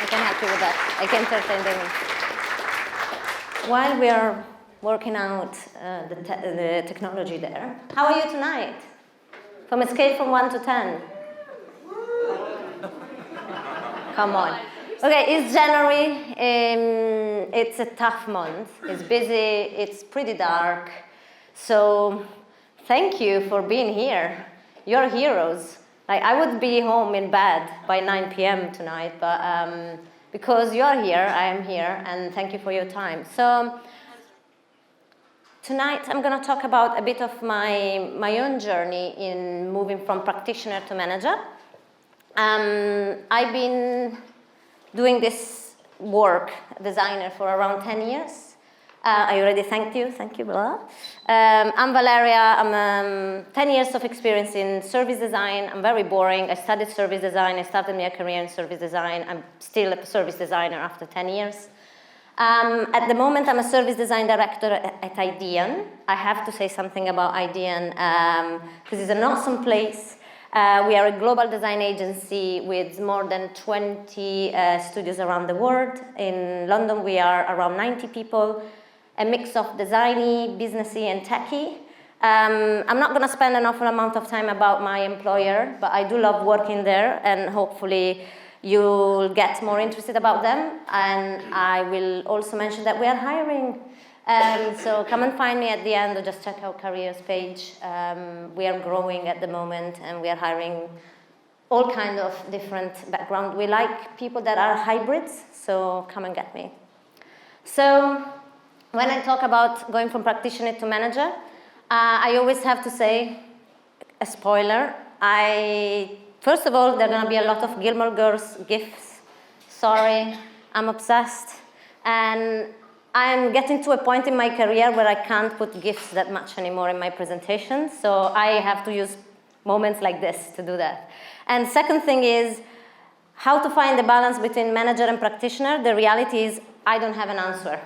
can help you with that. I can entertain them. While we are working out the technology there, how are you tonight? From a scale from 1 to 10. Come on. Okay, it's January. It's a tough month. It's busy. It's pretty dark. So thank you for being here. You're heroes. Like, I would be home in bed by 9 p.m. tonight, but because you're here, I am here, and thank you for your time. So tonight I'm going to talk about a bit of my own journey in moving from practitioner to manager. I've been doing this work, designer, for around 10 years. I already thank you, Bella. I'm Valeria, I'm 10 years of experience in service design. I'm very boring. I studied service design. I started my career in service design. I'm still a service designer after 10 years. At the moment, I'm a service design director at IDEAN. I have to say something about IDEAN because it's an awesome place. We are a global design agency with more than 20 studios around the world. In London, we are around 90 people. A mix of designy, businessy, and techie. I'm not going to spend an awful amount of time about my employer, but I do love working there, and hopefully you'll get more interested about them. And I will also mention that we are hiring. So come and find me at the end, or just check our careers page. We are growing at the moment, and we are hiring all kinds of different backgrounds. We like people that are hybrids, so come and get me. So when I talk about going from practitioner to manager, I always have to say, a spoiler, first of all, there are going to be a lot of Gilmore Girls gifs. Sorry, I'm obsessed. And I'm getting to a point in my career where I can't put gifs that much anymore in my presentations, so I have to use moments like this to do that. And second thing is, how to find the balance between manager and practitioner. The reality is, I don't have an answer.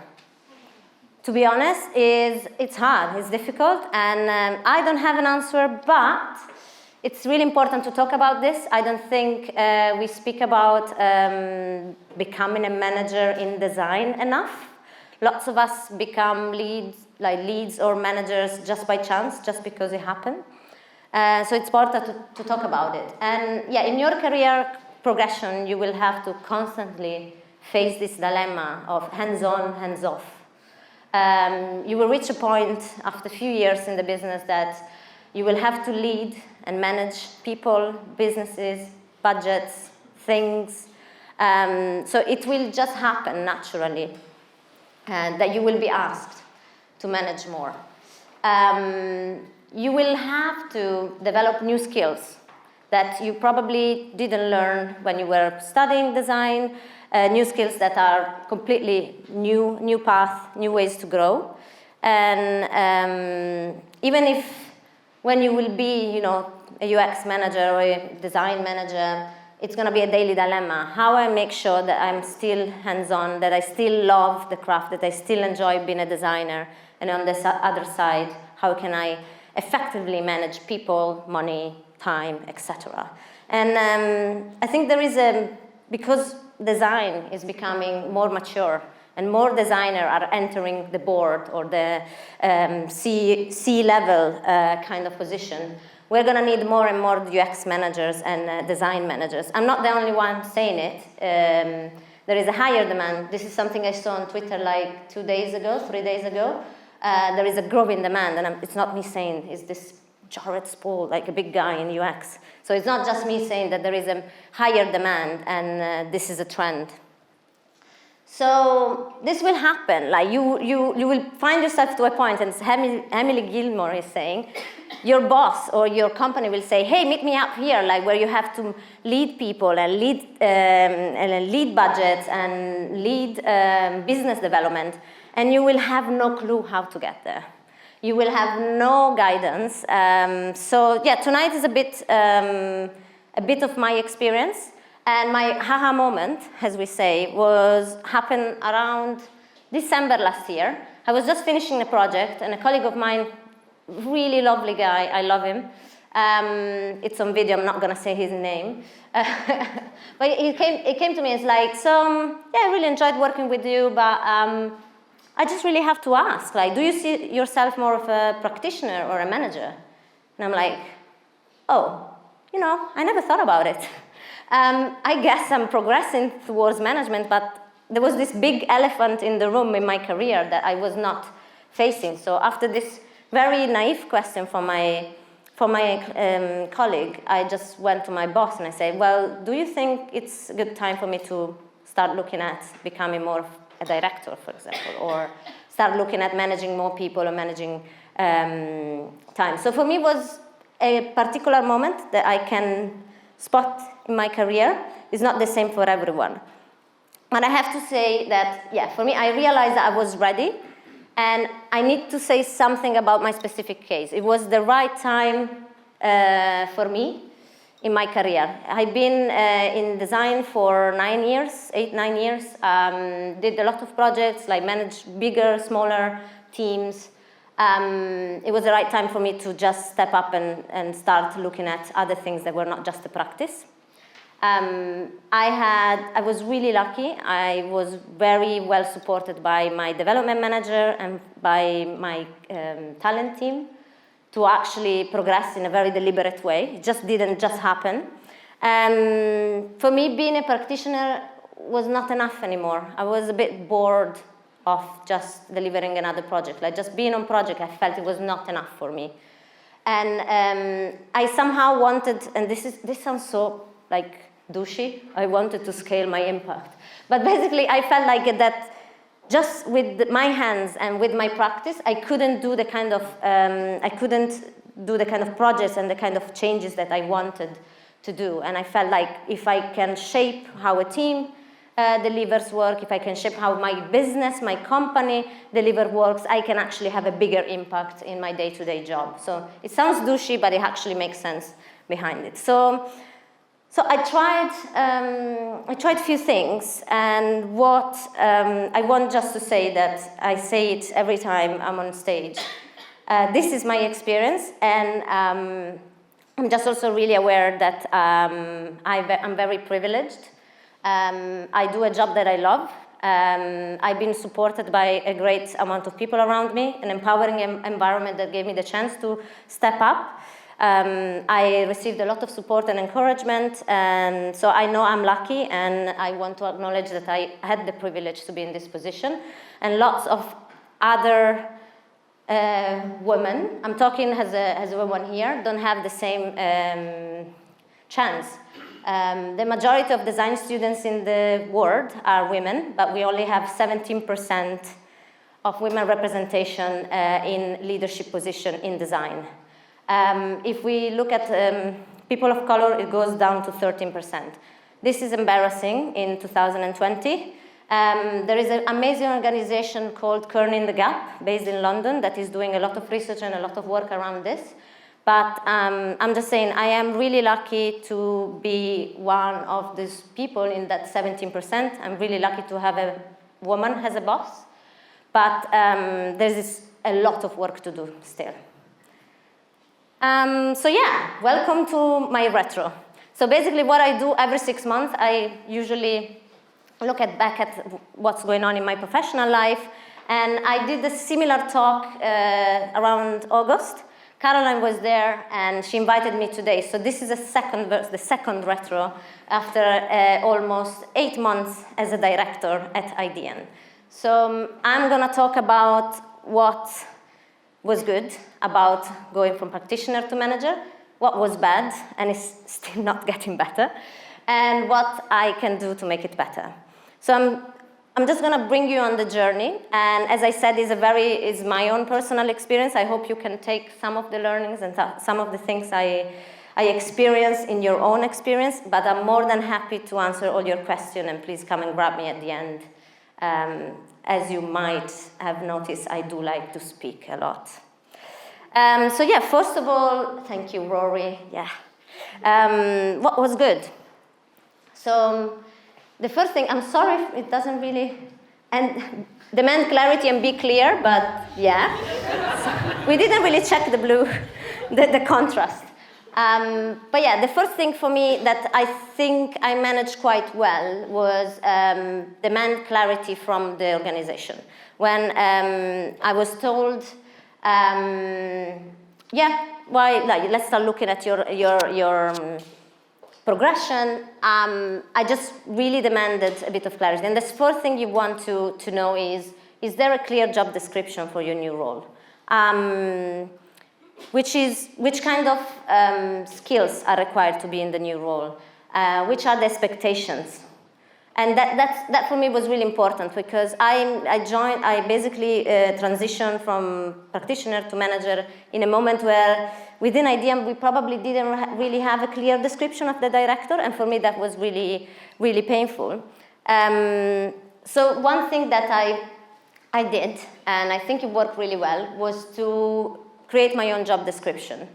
To be honest, it's hard, it's difficult, and I don't have an answer, but it's really important to talk about this. I don't think we speak about becoming a manager in design enough. Lots of us become leads or managers just by chance, just because it happened. So it's important to talk about it. And yeah, in your career progression, you will have to constantly face this dilemma of hands-on, hands-off. You will reach a point after a few years in the business that you will have to lead and manage people, businesses, budgets, things. So it will just happen naturally that you will be asked to manage more. You will have to develop new skills that you probably didn't learn when you were studying design. New skills that are completely new path, new ways to grow. And even if when you will be, a UX manager or a design manager, it's going to be a daily dilemma. How I make sure that I'm still hands-on, that I still love the craft, that I still enjoy being a designer, and on the other side, how can I effectively manage people, money, time, etc. And I think there is because design is becoming more mature and more designers are entering the board or the C-level kind of position, we're going to need more and more UX managers and design managers. I'm not the only one saying it. There is a higher demand. This is something I saw on Twitter like 3 days ago. There is a growing demand, and it's not me saying, it's this Jared Spool, like a big guy in UX. So it's not just me saying that there is a higher demand, and this is a trend. So this will happen. Like you will find yourself to a point, and Emily Gilmore is saying, your boss or your company will say, hey, meet me up here, like where you have to lead people and lead budgets and lead business development, and you will have no clue how to get there. You will have no guidance. So yeah, tonight is a bit of my experience. And my aha moment, as we say, happened around December last year. I was just finishing a project, and a colleague of mine, really lovely guy, I love him, It's on video, I'm not gonna say his name. But he came to me and it's like, so, yeah, I really enjoyed working with you, but I just really have to ask, like, do you see yourself more of a practitioner or a manager? And I'm like, oh, I never thought about it. I guess I'm progressing towards management, but there was this big elephant in the room in my career that I was not facing. So after this very naive question from my colleague, I just went to my boss and I said, well, do you think it's a good time for me to start looking at becoming more of a director, for example, or start looking at managing more people or managing time? So for me, it was a particular moment that I can spot in my career. It's not the same for everyone. And I have to say that, yeah, for me, I realized that I was ready, and I need to say something about my specific case. It was the right time for me in my career. I've been in design for 9 years, 8-9 years, did a lot of projects, like managed bigger, smaller teams. It was the right time for me to just step up and start looking at other things that were not just a practice. I was really lucky. I was very well supported by my development manager and by my talent team to actually progress in a very deliberate way. It just didn't just happen. For me, being a practitioner was not enough anymore. I was a bit bored of just delivering another project. Like just being on project, I felt it was not enough for me. And I somehow wanted, and this sounds so like douchey, I wanted to scale my impact. But basically, I felt like that just with my hands and with my practice, I couldn't do the kind of projects and the kind of changes that I wanted to do. And I felt like if I can shape how a team delivers work, if I can shape how my business, my company delivers works, I can actually have a bigger impact in my day-to-day job. So it sounds douchey, but it actually makes sense behind it. So I tried a few things, and what I want just to say that I say it every time I'm on stage. This is my experience, and I'm just also really aware that I'm very privileged. I do a job that I love. I've been supported by a great amount of people around me, an empowering environment that gave me the chance to step up. I received a lot of support and encouragement, and so I know I'm lucky, and I want to acknowledge that I had the privilege to be in this position. And lots of other women, I'm talking as a woman here, don't have the same chance. The majority of design students in the world are women, but we only have 17% of women representation in leadership position in design. If we look at people of color, it goes down to 13%. This is embarrassing in 2020. There is an amazing organization called Kerning the Gap, based in London, that is doing a lot of research and a lot of work around this. But I'm just saying, I am really lucky to be one of these people in that 17%. I'm really lucky to have a woman as a boss. But there's a lot of work to do still. So yeah, welcome to my retro. So basically what I do every 6 months, I usually look back at what's going on in my professional life. And I did a similar talk around August. Caroline was there, and she invited me today. So this is the second retro after almost 8 months as a director at IDN. So I'm going to talk about what was good about going from practitioner to manager, what was bad and is still not getting better, and what I can do to make it better. So I'm just going to bring you on the journey, and as I said, it's my own personal experience. I hope you can take some of the learnings and some of the things I experience in your own experience, but I'm more than happy to answer all your questions, and please come and grab me at the end. As you might have noticed, I do like to speak a lot. So yeah, first of all, thank you, Rory. Yeah. What was good? So the first thing, I'm sorry if it doesn't really demand clarity and be clear, but yeah. So we didn't really check the contrast. But yeah, the first thing for me that I think I managed quite well was demand clarity from the organization. When I was told, let's start looking at your progression, I just really demanded a bit of clarity. And the first thing you want to know is there a clear job description for your new role? Which kind of skills are required to be in the new role? Which are the expectations? And that for me was really important because I basically transitioned from practitioner to manager in a moment where within IDEAM we probably didn't really have a clear description of the director, and for me that was really, really painful. So one thing that I did, and I think it worked really well, was to create my own job description.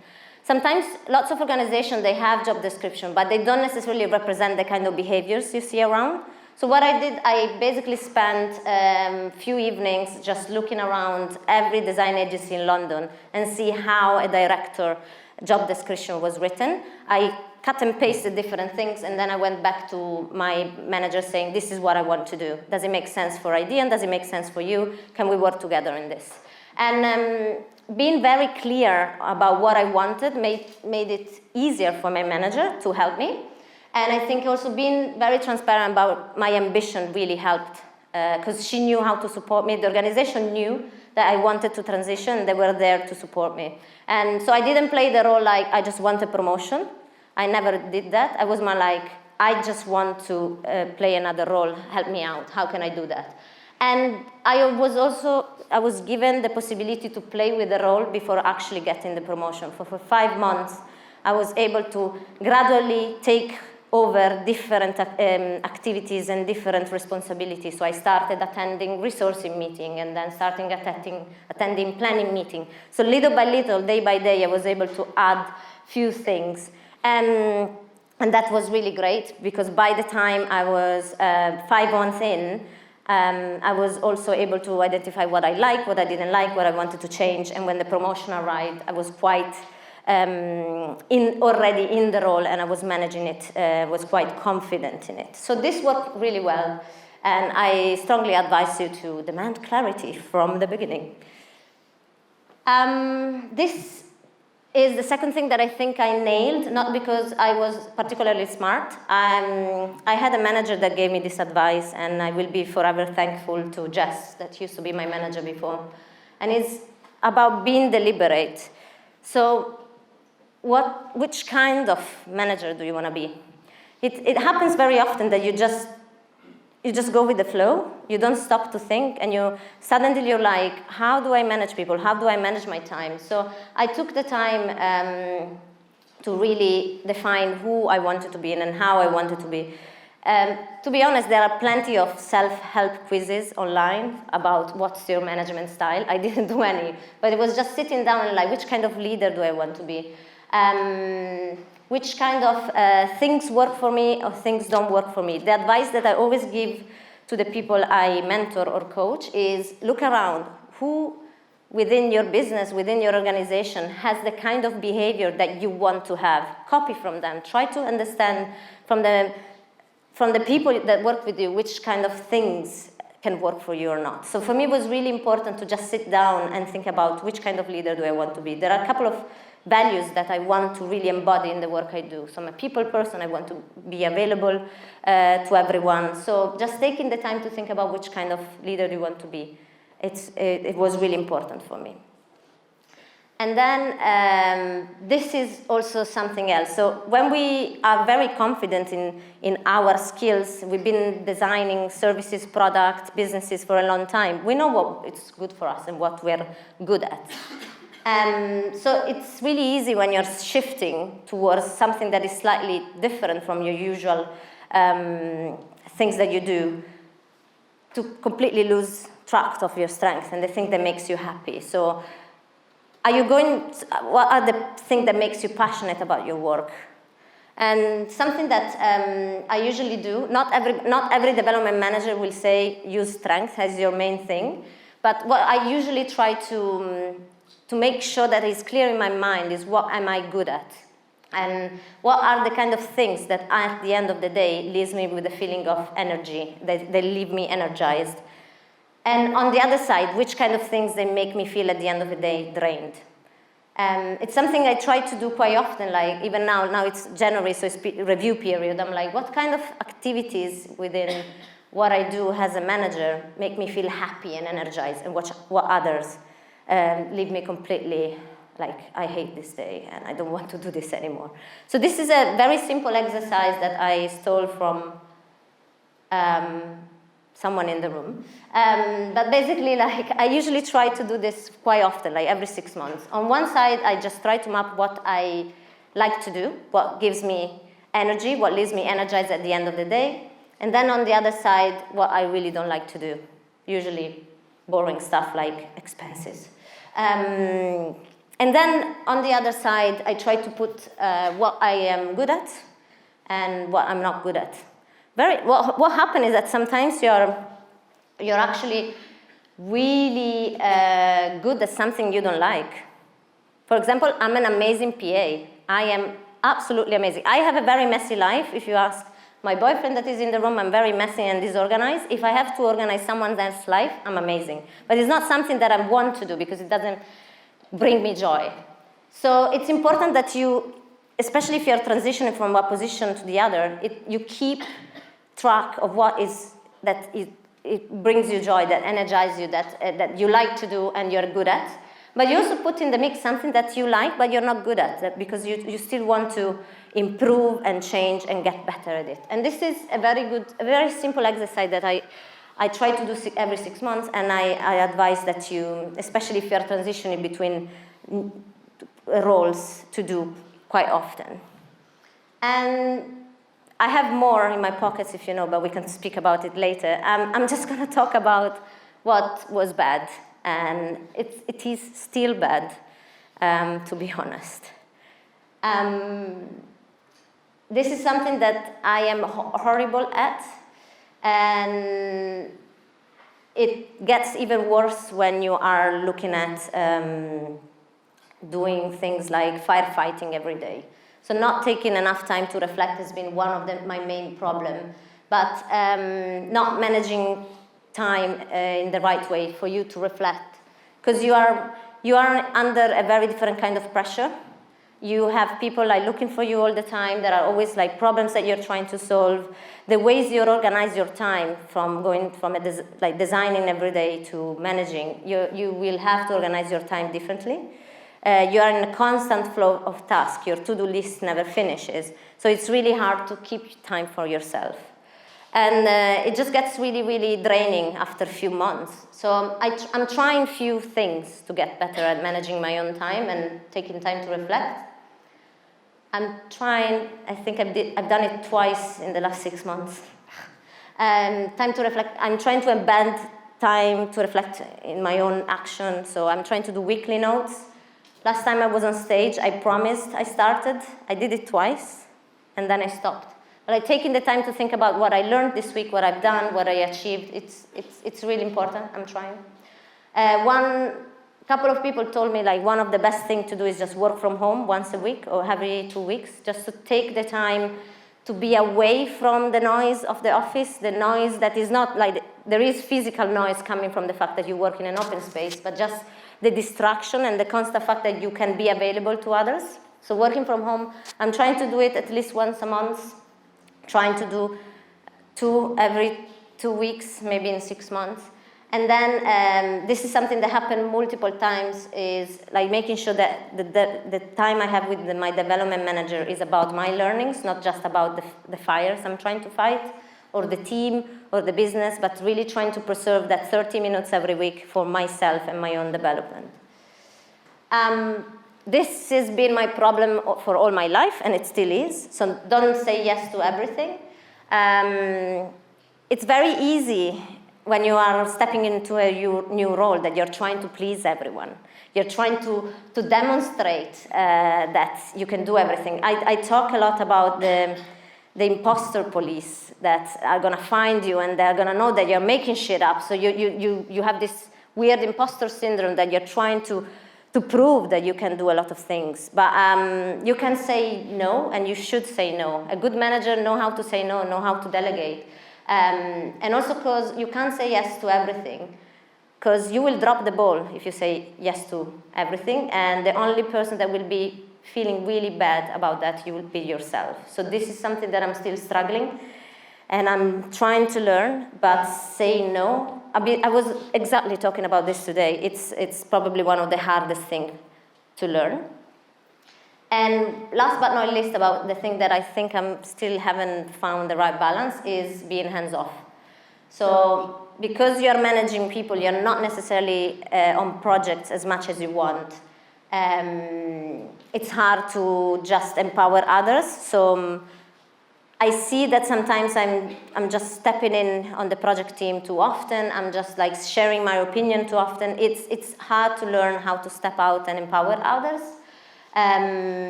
Sometimes lots of organizations, they have job description, but they don't necessarily represent the kind of behaviors you see around. So what I did, I basically spent a few evenings just looking around every design agency in London and see how a director job description was written. I cut and pasted different things, and then I went back to my manager saying, this is what I want to do. Does it make sense for IDEAM? Does it make sense for you? Can we work together in this? And being very clear about what I wanted made it easier for my manager to help me. And I think also being very transparent about my ambition really helped because she knew how to support me. The organization knew that I wanted to transition. They were there to support me. And so I didn't play the role like I just want a promotion. I never did that. I was more like, I just want to play another role. Help me out. How can I do that? And I was given the possibility to play with the role before actually getting the promotion. For 5 months, I was able to gradually take over different activities and different responsibilities. So I started attending resourcing meeting and then starting attending planning meeting. So little by little, day by day, I was able to add few things. And that was really great because by the time I was 5 months in, I was also able to identify what I liked, what I didn't like, what I wanted to change. And when the promotion arrived, I was quite already in the role, and I was managing it, was quite confident in it. So this worked really well, and I strongly advise you to demand clarity from the beginning. This is the second thing that I think I nailed, not because I was particularly smart. I had a manager that gave me this advice, and I will be forever thankful to Jess, that used to be my manager before. And it's about being deliberate. So which kind of manager do you want to be? It happens very often that you just go with the flow. You don't stop to think, and suddenly you're like, how do I manage people? How do I manage my time? So I took the time to really define who I wanted to be and how I wanted to be. To be honest, there are plenty of self-help quizzes online about what's your management style. I didn't do any, but it was just sitting down and like, which kind of leader do I want to be? Which kind of things work for me or things don't work for me. The advice that I always give to the people I mentor or coach is look around. Who within your business, within your organization has the kind of behavior that you want to have? Copy from them. Try to understand from the people that work with you which kind of things can work for you or not. So for me it was really important to just sit down and think about which kind of leader do I want to be. There are a couple of values that I want to really embody in the work I do. So I'm a people person, I want to be available to everyone. So just taking the time to think about which kind of leader you want to be, it was really important for me. And then this is also something else. So when we are very confident in our skills, we've been designing services, products, businesses for a long time, we know what is good for us and what we're good at. So it's really easy when you're shifting towards something that is slightly different from your usual things that you do to completely lose track of your strengths and the thing that makes you happy. So what are the things that makes you passionate about your work? And something that I usually do, not every development manager will say use strength as your main thing, but what I usually try to make sure that it's clear in my mind is what am I good at? And what are the kind of things that at the end of the day leaves me with a feeling of energy, they leave me energized. And on the other side, which kind of things they make me feel at the end of the day drained. It's something I try to do quite often, like even now it's January, so it's review period. I'm like, what kind of activities within what I do as a manager make me feel happy and energized, and what others leave me completely like, I hate this day and I don't want to do this anymore. So this is a very simple exercise that I stole from someone in the room. But basically, like, I usually try to do this quite often, like every 6 months. On one side, I just try to map what I like to do, what gives me energy, what leaves me energized at the end of the day. And then on the other side, what I really don't like to do, usually boring stuff like expenses. And then on the other side, I try to put what I am good at and what I'm not good at. What happens is that sometimes you're actually really good at something you don't like. For example, I'm an amazing PA. I am absolutely amazing. I have a very messy life. If you ask my boyfriend that is in the room, I'm very messy and disorganized. If I have to organize someone else's life, I'm amazing. But it's not something that I want to do because it doesn't bring me joy. So it's important that you, especially if you're transitioning from one position to the other, you keep track of what is that it brings you joy, that energizes you, that you like to do and you're good at. But you also put in the mix something that you like but you're not good at, that because you still want to improve and change and get better at it. And this is a very simple exercise that I try to do every 6 months, and I advise that you, especially if you're transitioning between roles, to do quite often. And I have more in my pockets, if you know, but we can speak about it later. I'm just going to talk about what was bad, and it is still bad, to be honest. This is something that I am horrible at, and it gets even worse when you are looking at doing things like firefighting every day. So not taking enough time to reflect has been one of my main problems, but not managing time in the right way for you to reflect, because you are under a very different kind of pressure. You have people like looking for you all the time. There are always like problems that you're trying to solve. The ways you organize your time, from going from designing every day to managing, you will have to organize your time differently. You are in a constant flow of tasks. Your to-do list never finishes. So it's really hard to keep time for yourself. And it just gets really, really draining after a few months. So I'm trying few things to get better at managing my own time and taking time to reflect. I'm trying, I think I've done it twice in the last 6 months. Time to reflect, I'm trying to embed time to reflect in my own action. So I'm trying to do weekly notes. Last time I was on stage, I promised I started. I did it twice, and then I stopped. But like taking the time to think about what I learned this week, what I've done, what I achieved, it's really important. I'm trying. Couple of people told me like one of the best things to do is just work from home once a week or every 2 weeks, just to take the time to be away from the noise of the office, the noise that is not like, there is physical noise coming from the fact that you work in an open space, but just the distraction and the constant fact that you can be available to others. So working from home, I'm trying to do it at least once a month, trying to do 2 every 2 weeks, maybe in 6 months. And then this is something that happened multiple times, is like making sure that the time I have with my development manager is about my learnings, not just about the fires I'm trying to fight, or the team, or the business, but really trying to preserve that 30 minutes every week for myself and my own development. This has been my problem for all my life, and it still is, so don't say yes to everything. It's very easy when you are stepping into a new role that you're trying to please everyone. You're trying to demonstrate that you can do everything. I talk a lot about the imposter police that are gonna find you and they're gonna know that you're making shit up. So you have this weird imposter syndrome that you're trying to to prove that you can do a lot of things. But you can say no, and you should say no. A good manager knows how to say no, know how to delegate. And also because you can't say yes to everything, because you will drop the ball if you say yes to everything, and the only person that will be feeling really bad about that, you will be yourself. So this is something that I'm still struggling, and I'm trying to learn, but say no. I was exactly talking about this today. It's probably one of the hardest things to learn. And last but not least, about the thing that I think I'm still haven't found the right balance is being hands-off. So because you're managing people, you're not necessarily on projects as much as you want. It's hard to just empower others. So I see that sometimes I'm just stepping in on the project team too often. I'm just like sharing my opinion too often. It's hard to learn how to step out and empower others.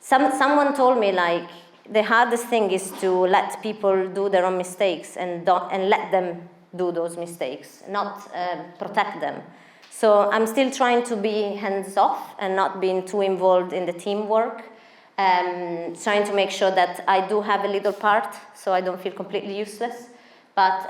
Someone told me, like, the hardest thing is to let people do their own mistakes and let them do those mistakes, not protect them. So I'm still trying to be hands-off and not being too involved in the teamwork, trying to make sure that I do have a little part so I don't feel completely useless, but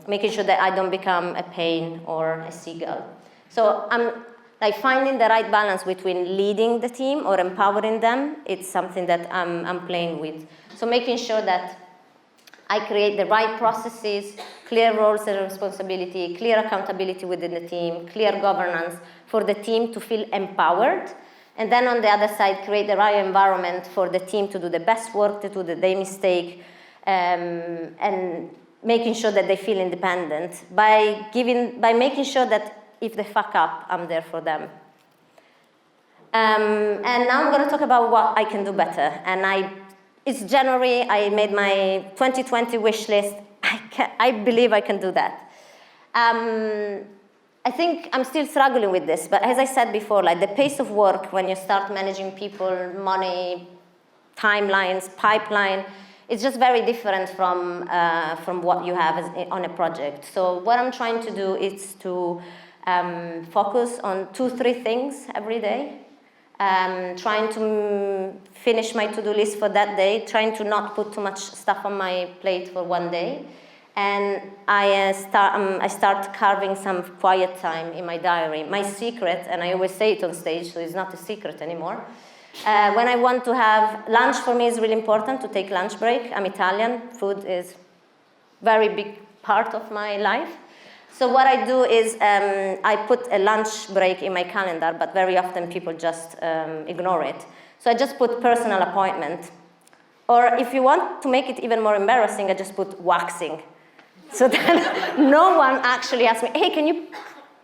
making sure that I don't become a pain or a seagull. So I'm like finding the right balance between leading the team or empowering them. It's something that I'm playing with. So making sure that I create the right processes, clear roles and responsibility, clear accountability within the team, clear governance for the team to feel empowered. And then on the other side, create the right environment for the team to do the best work, to do their mistake, and making sure that they feel independent by making sure that if they fuck up, I'm there for them. And now I'm going to talk about what I can do better. And it's January, I made my 2020 wish list. I believe I can do that. I think I'm still struggling with this, but as I said before, like the pace of work when you start managing people, money, timelines, pipeline, it's just very different from what you have on a project. So what I'm trying to do is to focus on 2-3 things every day. Trying to finish my to-do list for that day, trying to not put too much stuff on my plate for one day. And I start carving some quiet time in my diary. My secret, and I always say it on stage, so it's not a secret anymore. When I want to have lunch, for me is really important to take lunch break. I'm Italian, food is very big part of my life. So what I do is I put a lunch break in my calendar, but very often people just ignore it. So I just put personal appointment. Or if you want to make it even more embarrassing, I just put waxing. So then no one actually asks me, hey, can you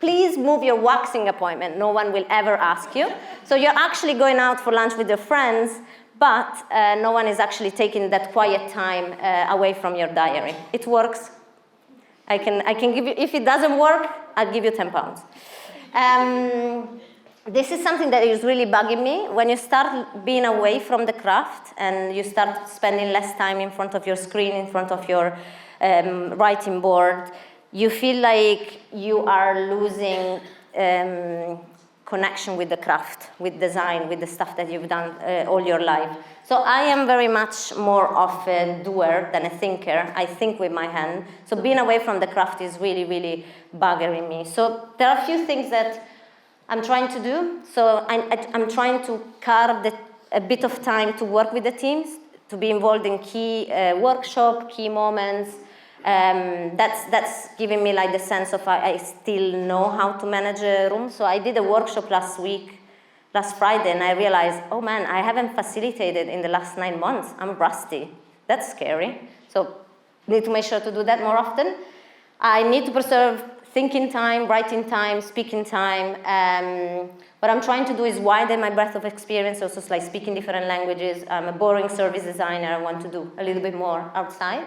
please move your waxing appointment? No one will ever ask you. So you're actually going out for lunch with your friends, but no one is actually taking that quiet time away from your diary. It works. I can give you, if it doesn't work, I'll give you 10 pounds. This is something that is really bugging me. When you start being away from the craft and you start spending less time in front of your screen, in front of your writing board, you feel like you are losing connection with the craft, with design, with the stuff that you've done all your life. So I am very much more of a doer than a thinker. I think with my hand. So being away from the craft is really, really bugging me. So there are a few things that I'm trying to do. So I'm trying to carve a bit of time to work with the teams, to be involved in key workshop, key moments. That's giving me like the sense of I still know how to manage a room. So I did a workshop last Friday, and I realized, oh man, I haven't facilitated in the last 9 months. I'm rusty. That's scary. So I need to make sure to do that more often. I need to preserve thinking time, writing time, speaking time. What I'm trying to do is widen my breadth of experience, also like speaking different languages. I'm a boring service designer. I want to do a little bit more outside.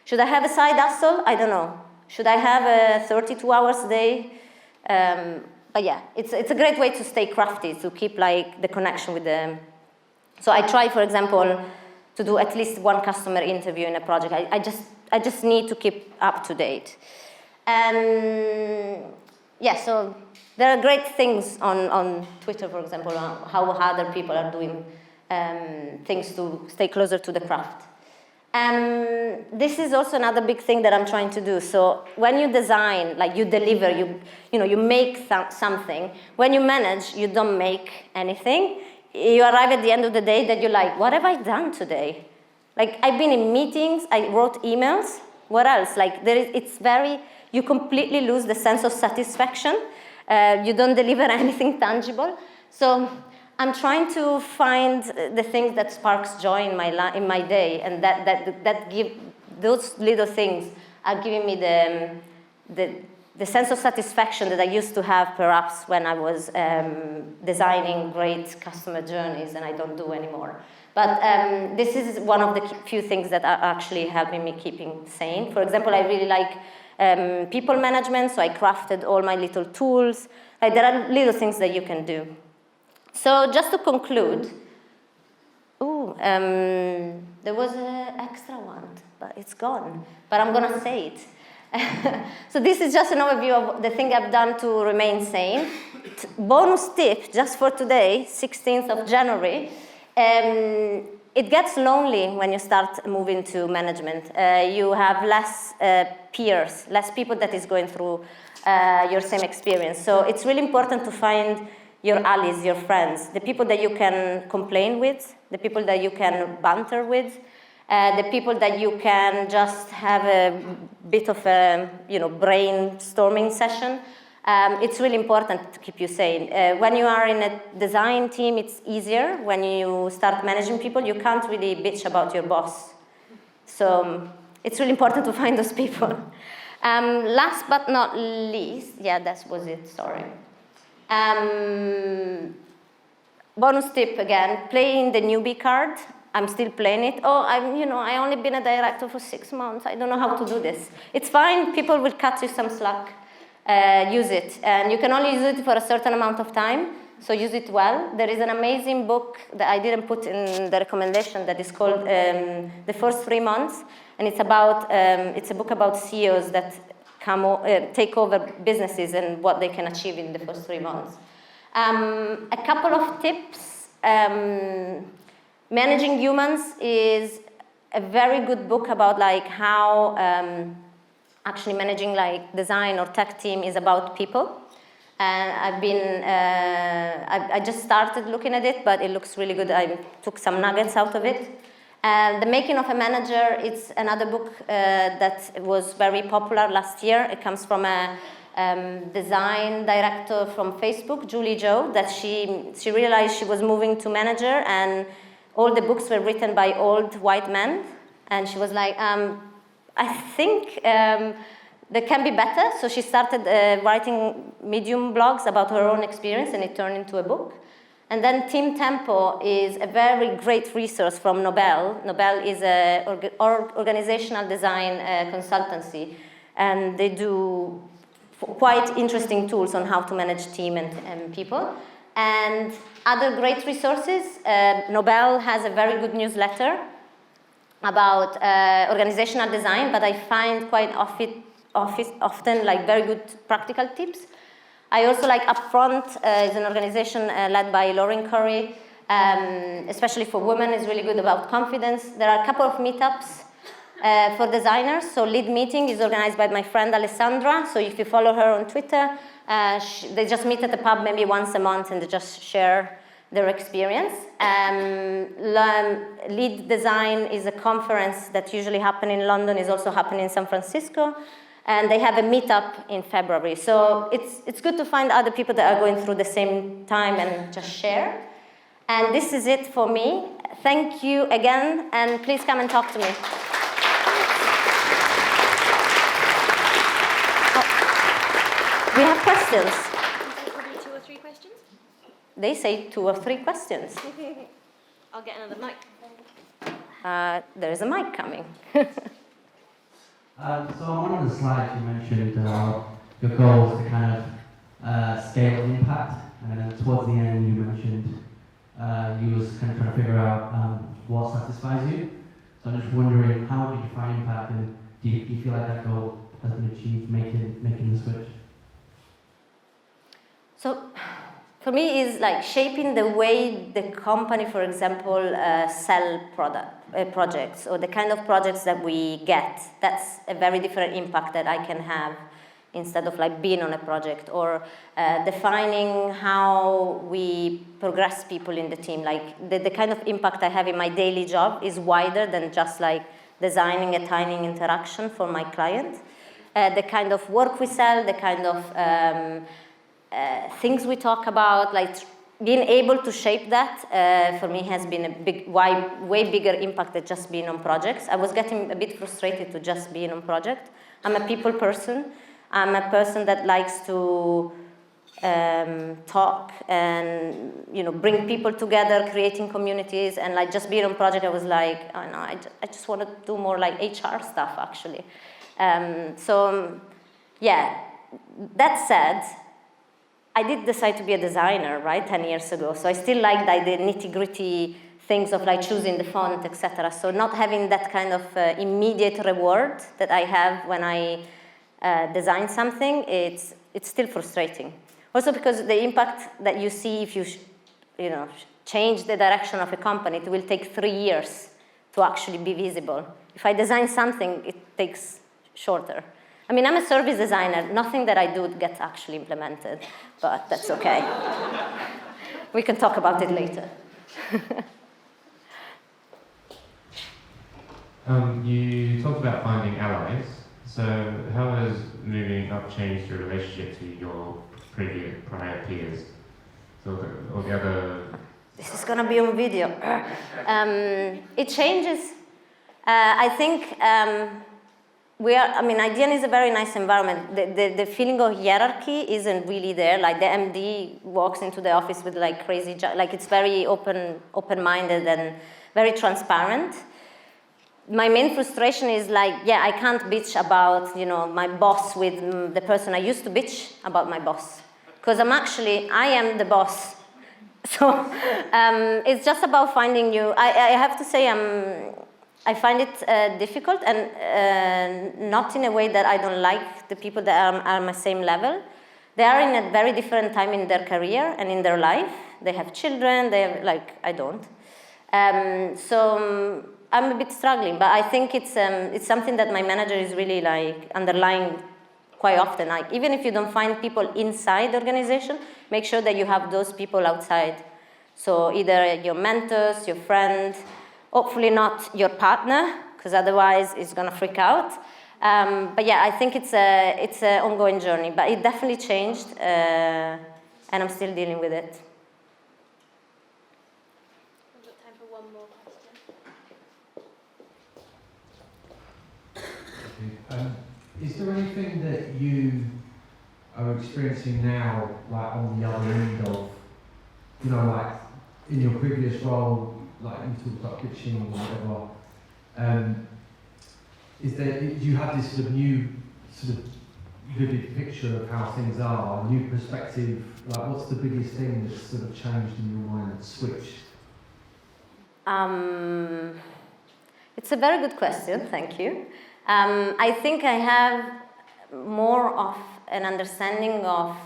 Should I have a side hustle? I don't know. Should I have a 32 hours a day? But yeah, it's a great way to stay crafty, to keep like the connection with them. So I try, for example, to do at least one customer interview in a project. I just need to keep up to date. yeah, so there are great things on Twitter, for example, on how other people are doing things to stay closer to the craft. This is also another big thing that I'm trying to do. So when you design, like you deliver, you make something. When you manage, you don't make anything. You arrive at the end of the day that you're like, what have I done today? Like, I've been in meetings, I wrote emails. What else? Like, you completely lose the sense of satisfaction. You don't deliver anything tangible. So I'm trying to find the things that sparks joy in my day, and that give those little things are giving me the sense of satisfaction that I used to have perhaps when I was designing great customer journeys, and I don't do anymore. But this is one of the few things that are actually helping me keeping sane. For example, I really like people management, so I crafted all my little tools. Like, there are little things that you can do. So just to conclude, there was an extra one, but it's gone. But I'm going to say it. So this is just an overview of the thing I've done to remain sane. Bonus tip, just for today, 16th of January. It gets lonely when you start moving to management. You have less peers, less people that is going through your same experience. So it's really important to find your allies, your friends, the people that you can complain with, the people that you can banter with, the people that you can just have a bit of a brainstorming session. It's really important to keep you sane. When you are in a design team, it's easier. When you start managing people, you can't really bitch about your boss. So it's really important to find those people. Last but not least, yeah, that was it, sorry. Bonus tip again, playing the newbie card. I'm still playing it. I only been a director for 6 months. I don't know how to do this. It's fine, people will cut you some slack. Use it. And you can only use it for a certain amount of time, so use it well. There is an amazing book that I didn't put in the recommendation that is called The First 3 Months. And it's a book about CEOs that take over businesses and what they can achieve in the first 3 months. A couple of tips. Managing Humans is a very good book about like how actually managing like design or tech team is about people. And I just started looking at it, but it looks really good. I took some nuggets out of it. The Making of a Manager, it's another book that was very popular last year. It comes from a design director from Facebook, Julie Joe, that she realized she was moving to manager, and all the books were written by old white men. And she was like, I think they can be better. So she started writing Medium blogs about her own experience, and it turned into a book. And then Team Tempo is a very great resource from Nobel. Nobel is an organizational design consultancy, and they do quite interesting tools on how to manage team and people. And other great resources, Nobel has a very good newsletter about organizational design, but I find quite often like very good practical tips. I also like Upfront, is an organization led by Lauren Curry, especially for women, is really good about confidence. There are a couple of meetups for designers. So Lead Meeting is organized by my friend Alessandra. So if you follow her on Twitter, they just meet at the pub maybe once a month and they just share their experience. Lead Design is a conference that usually happens in London, is also happening in San Francisco. And they have a meetup in February. So it's good to find other people that are going through the same time and just share. And this is it for me. Thank you again, and please come and talk to me. We have questions. Probably 2 or 3 questions? They say 2 or 3 questions. I'll get another mic. There is a mic coming. So on one of the slides you mentioned your goals to kind of scale impact, and then towards the end you mentioned you was kind of trying to figure out what satisfies you. So I'm just wondering, how did you find impact, and do you feel like that goal has been achieved, making the switch? So for me, is like shaping the way the company, for example, sell projects, or the kind of projects that we get. That's a very different impact that I can have instead of like being on a project, or defining how we progress people in the team. Like the kind of impact I have in my daily job is wider than just like designing a tiny interaction for my client. The kind of work we sell, the kind of things we talk about, like being able to shape that for me has been a way bigger impact than just being on projects. I was getting a bit frustrated to just being on project. I'm a people person. I'm a person that likes to talk and bring people together, creating communities, and like just being on project. I was like, oh no, I just want to do more like HR stuff actually. Yeah. That said, I did decide to be a designer, right, 10 years ago. So I still like the nitty-gritty things of like choosing the font, etc. So not having that kind of immediate reward that I have when I design something, it's still frustrating. Also because the impact that you see if you change the direction of a company, it will take 3 years to actually be visible. If I design something, it takes shorter. I mean, I'm a service designer. Nothing that I do gets actually implemented, but that's okay. We can talk about it later. You talked about finding allies. So how has moving up changed your relationship to your prior peers? Or the other... This is going to be on video. It changes. I think IDEON is a very nice environment. The feeling of hierarchy isn't really there. Like the MD walks into the office with like crazy, like it's very open-minded and very transparent. My main frustration is like, yeah, I can't bitch about, my boss with the person I used to bitch about my boss. Because I am the boss. So it's just about finding new, I have to say I find it difficult, and not in a way that I don't like the people that are on my same level. They are in a very different time in their career and in their life. They have children, I don't. So I'm a bit struggling, but I think it's something that my manager is really like underlying quite often. Like even if you don't find people inside the organization, make sure that you have those people outside. So either your mentors, your friends, hopefully not your partner, because otherwise it's gonna freak out. But yeah, I think it's an ongoing journey, but it definitely changed, and I'm still dealing with it. We've got time for one more question. Is there anything that you are experiencing now, like on the other end of, like in your previous role, like you talked about pitching or whatever, do you have this sort of new, sort of vivid picture of how things are, a new perspective? Like, what's the biggest thing that's sort of changed in your mind, switched? It's a very good question, thank you. I think I have more of an understanding of,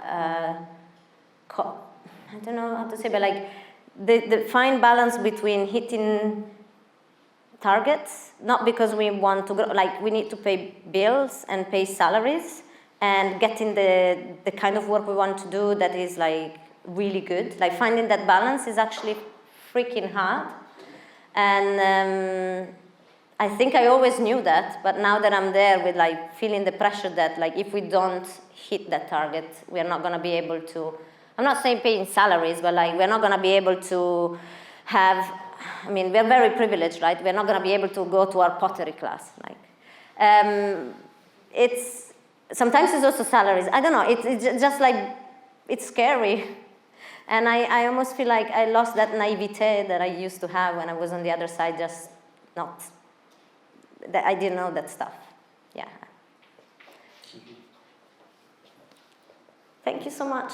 I don't know how to say, but like the fine balance between hitting targets, not because we want to grow, like we need to pay bills and pay salaries, and getting the kind of work we want to do that is like really good. Like finding that balance is actually freaking hard. And I think I always knew that, but now that I'm there with like feeling the pressure that like if we don't hit that target, we're not gonna be able to, I'm not saying paying salaries, but like we're not gonna be able to have, I mean, we're very privileged, right? We're not gonna be able to go to our pottery class. Like, sometimes it's also salaries. I don't know, it's just like, it's scary. And I almost feel like I lost that naivete that I used to have when I was on the other side, just not, that I didn't know that stuff. Yeah. Thank you so much.